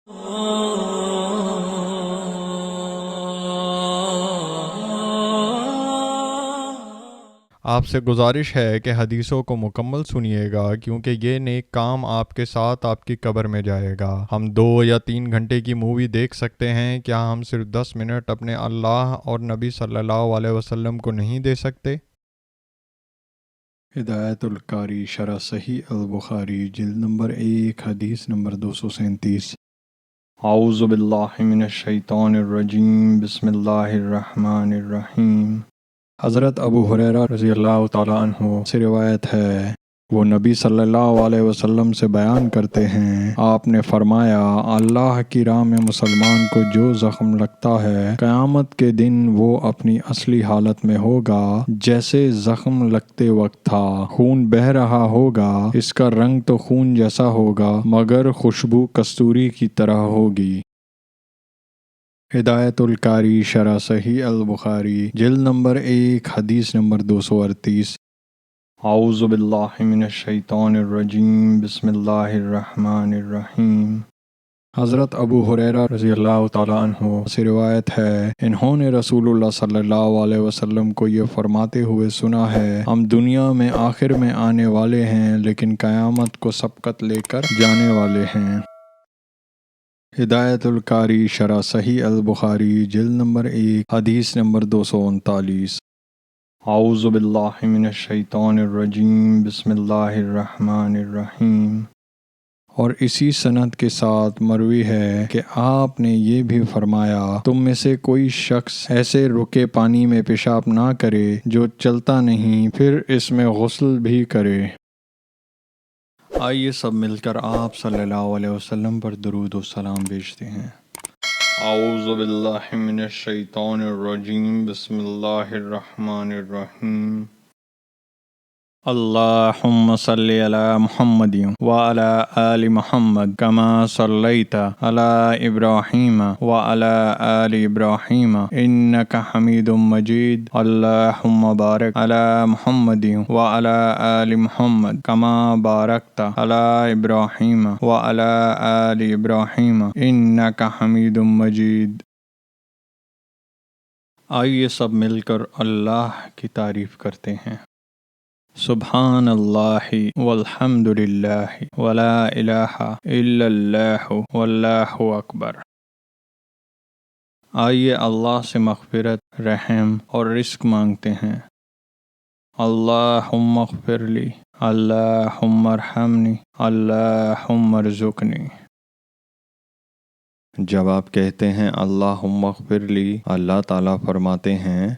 آپ سے گزارش ہے کہ حدیثوں کو مکمل سنیے گا، کیونکہ یہ نیک کام آپ کے ساتھ آپ کی قبر میں جائے گا۔ ہم 2 یا 3 گھنٹے کی مووی دیکھ سکتے ہیں، کیا ہم صرف 10 منٹ اپنے اللہ اور نبی صلی اللہ علیہ وسلم کو نہیں دے سکتے؟ ہدایت القاری شرح صحیح البخاری جلد نمبر 1 حدیث نمبر 237۔ اعوذ باللہ من الشیطان الرجیم، بسم اللہ الرحمن الرحیم۔ حضرت ابو ہریرہ رضی اللہ تعالیٰ عنہ سے روایت ہے، وہ نبی صلی اللہ علیہ وسلم سے بیان کرتے ہیں، آپ نے فرمایا، اللہ کی راہ میں مسلمان کو جو زخم لگتا ہے، قیامت کے دن وہ اپنی اصلی حالت میں ہوگا جیسے زخم لگتے وقت تھا۔ خون بہہ رہا ہوگا، اس کا رنگ تو خون جیسا ہوگا مگر خوشبو کستوری کی طرح ہوگی۔ ہدایت القاری شرح صحیح البخاری جلد نمبر 1 حدیث نمبر 238۔ اعوذ باللہ من الشیطان الرجیم، بسم اللہ الرحمن الرحیم۔ حضرت ابو ہریرہ رضی اللہ تعالیٰ عنہ سے روایت ہے، انہوں نے رسول اللہ صلی اللہ علیہ وسلم کو یہ فرماتے ہوئے سنا ہے، ہم دنیا میں آخر میں آنے والے ہیں لیکن قیامت کو سبقت لے کر جانے والے ہیں۔ ہدایت القاری شرح صحیح البخاری جلد نمبر 1 حدیث نمبر 239۔ اعوذ باللہ من الشیطان الرجیم، بسم اللہ الرحمن الرحیم۔ اور اسی سند کے ساتھ مروی ہے کہ آپ نے یہ بھی فرمایا، تم میں سے کوئی شخص ایسے رکے پانی میں پیشاب نہ کرے جو چلتا نہیں، پھر اس میں غسل بھی کرے۔ آئیے سب مل کر آپ صلی اللہ علیہ وسلم پر درود و سلام بھیجتے ہیں۔ اعوذ باللہ من الشیطان الرجیم، بسم اللہ الرحمن الرحیم۔ اللہم صلی علی محمد وعلی آل محمد کما صلیت علی ابراہیم وعلی آل ابراہیم انک حمید مجید۔ اللہم بارک علی محمد وعلی آل محمد کما بارکت علی ابراہیم وعلی آل ابراہیم انک حمید مجید۔ آئیے سب مل کر اللہ کی تعریف کرتے ہیں۔ سبحان اللہ والحمد للہ ولا الہ الا اللہ واللہ اکبر۔ آئیے اللہ سے مغفرت، رحم اور رزق مانگتے ہیں۔ اللہم اغفر لی، اللہم ارحمنی، اللہم ارزقنی۔ جب آپ کہتے ہیں اللہم اغفر لی، اللہ تعالیٰ فرماتے ہیں،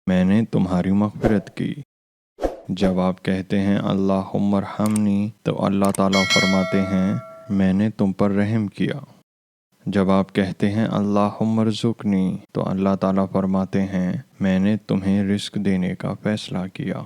میں نے تمہاری مغفرت کی۔ جب آپ کہتے ہیں اللہم ارحمنی، تو اللہ تعالیٰ فرماتے ہیں، میں نے تم پر رحم کیا۔ جب آپ کہتے ہیں اللہم ارزقنی، تو اللہ تعالیٰ فرماتے ہیں، میں نے تمہیں رزق دینے کا فیصلہ کیا۔